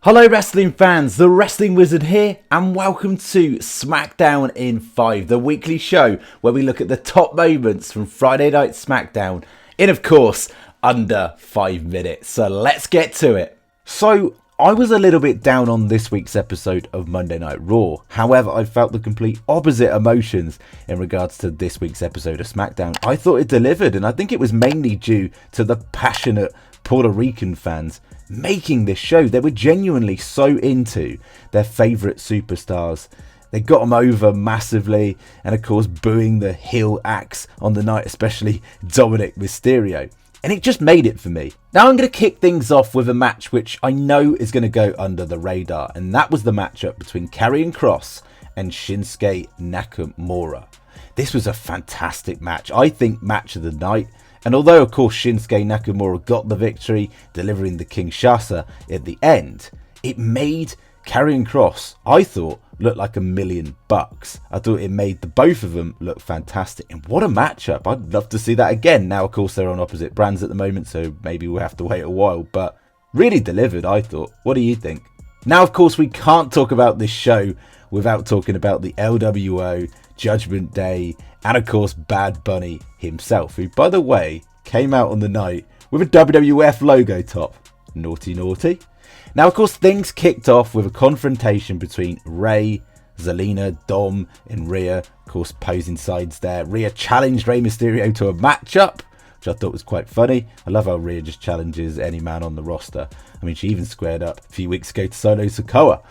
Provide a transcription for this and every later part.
Hello wrestling fans, the Wrestling Wizard here and welcome to Smackdown in 5, the weekly show where we look at the top moments from Friday Night Smackdown in, of course, under 5 minutes. So let's get to it. So I was a little bit down on this week's episode of Monday Night Raw. However, I felt the complete opposite emotions in regards to this week's episode of Smackdown. I thought it delivered, and I think it was mainly due to the passionate Puerto Rican fans making this show. They were genuinely so into their favourite superstars. They got them over massively, and of course booing the heel acts on the night, especially Dominic Mysterio. And it just made it for me. Now I'm going to kick things off with a match which I know is going to go under the radar, and that was the matchup between Karrion Kross and Shinsuke Nakamura. This was a fantastic match. I think match of the night. And although, of course, Shinsuke Nakamura got the victory, delivering the Kinshasa at the end, it made Karrion Kross, I thought, look like $1 million. I thought it made the both of them look fantastic. And what a matchup. I'd love to see that again. Now, of course, they're on opposite brands at the moment, so maybe we'll have to wait a while. But really delivered, I thought. What do you think? Now, of course, we can't talk about this show without talking about the LWO, Judgment Day, and of course Bad Bunny himself, who, by the way, came out on the night with a WWF logo top. Naughty, naughty. Now, of course, things kicked off with a confrontation between Rey, Zelina, Dom, and Rhea. Of course, posing sides there. Rhea challenged Rey Mysterio to a matchup, which I thought was quite funny. I love how Rhea just challenges any man on the roster. I mean, she even squared up a few weeks ago to Solo Sikoa.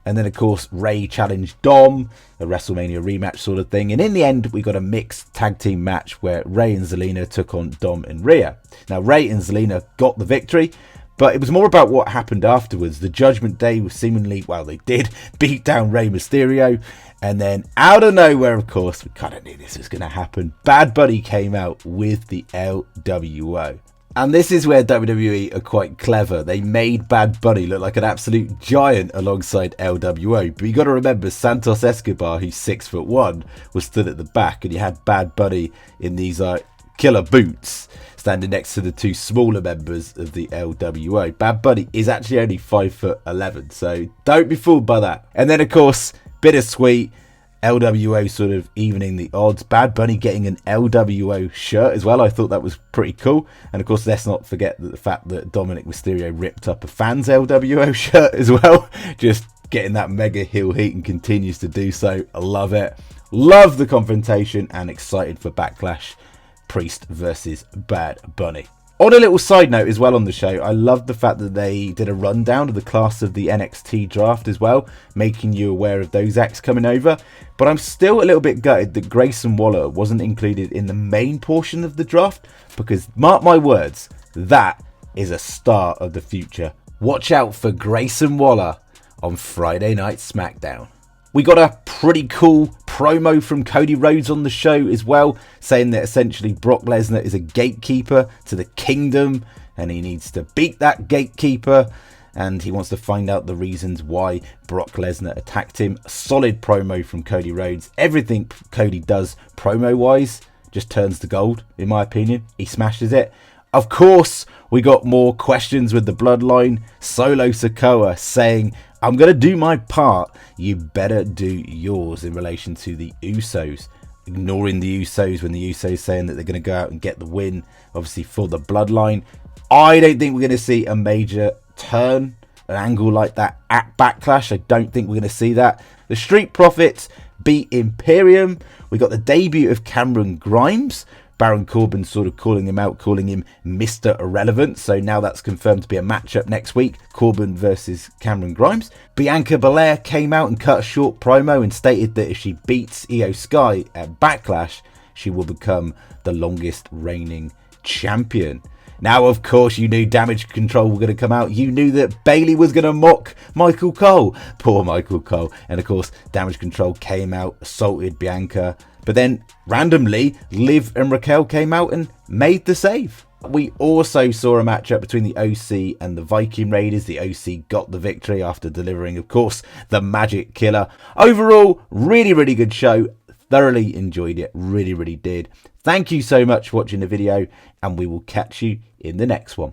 And then, of course, Rey challenged Dom, a WrestleMania rematch sort of thing. And in the end, we got a mixed tag team match where Rey and Zelina took on Dom and Rhea. Now, Rey and Zelina got the victory, but it was more about what happened afterwards. The Judgment Day was seemingly, well, they did beat down Rey Mysterio. And then, out of nowhere, of course, we kind of knew this was going to happen. Bad Bunny came out with the LWO. And this is where WWE are quite clever. They made Bad Bunny look like an absolute giant alongside LWO. But you got to remember, Santos Escobar, who's 6'1", was stood at the back, and you had Bad Bunny in these killer boots standing next to the two smaller members of the LWO. Bad Bunny is actually only 5'11", so don't be fooled by that. And then, of course, bittersweet. LWO sort of evening the odds. Bad Bunny getting an LWO shirt as well. I thought that was pretty cool. And of course, let's not forget the fact that Dominic Mysterio ripped up a fan's LWO shirt as well. Just getting that mega heel heat and continues to do so. I love it. Love the confrontation and excited for Backlash. Priest versus Bad Bunny. On a little side note as well on the show, I loved the fact that they did a rundown of the class of the NXT draft as well, making you aware of those acts coming over. But I'm still a little bit gutted that Grayson Waller wasn't included in the main portion of the draft, because mark my words, that is a star of the future. Watch out for Grayson Waller on Friday Night Smackdown. We got a pretty cool promo from Cody Rhodes on the show as well, saying that essentially Brock Lesnar is a gatekeeper to the kingdom and he needs to beat that gatekeeper, and he wants to find out the reasons why Brock Lesnar attacked him. A solid promo from Cody Rhodes. Everything Cody does promo wise just turns to gold, in my opinion. He smashes it. Of course, we got more questions with the Bloodline. Solo Sikoa saying, I'm going to do my part, you better do yours, in relation to the Usos. Ignoring the Usos when the Usos saying that they're going to go out and get the win, obviously, for the Bloodline. I don't think we're going to see a major turn, an angle like that at Backlash. I don't think we're going to see that. The Street Profits beat Imperium. We got the debut of Cameron Grimes. Baron Corbin sort of calling him out, calling him Mr. Irrelevant. So now that's confirmed to be a matchup next week. Corbin versus Cameron Grimes. Bianca Belair came out and cut a short promo and stated that if she beats Io Sky at Backlash, she will become the longest reigning champion. Now, of course, you knew Damage Control were going to come out. You knew that Bayley was going to mock Michael Cole. Poor Michael Cole. And, of course, Damage Control came out, assaulted Bianca. But then, randomly, Liv and Raquel came out and made the save. We also saw a matchup between the OC and the Viking Raiders. The OC got the victory after delivering, of course, the Magic Killer. Overall, really, really good show. Thoroughly enjoyed it. Really, really did. Thank you so much for watching the video, and we will catch you in the next one.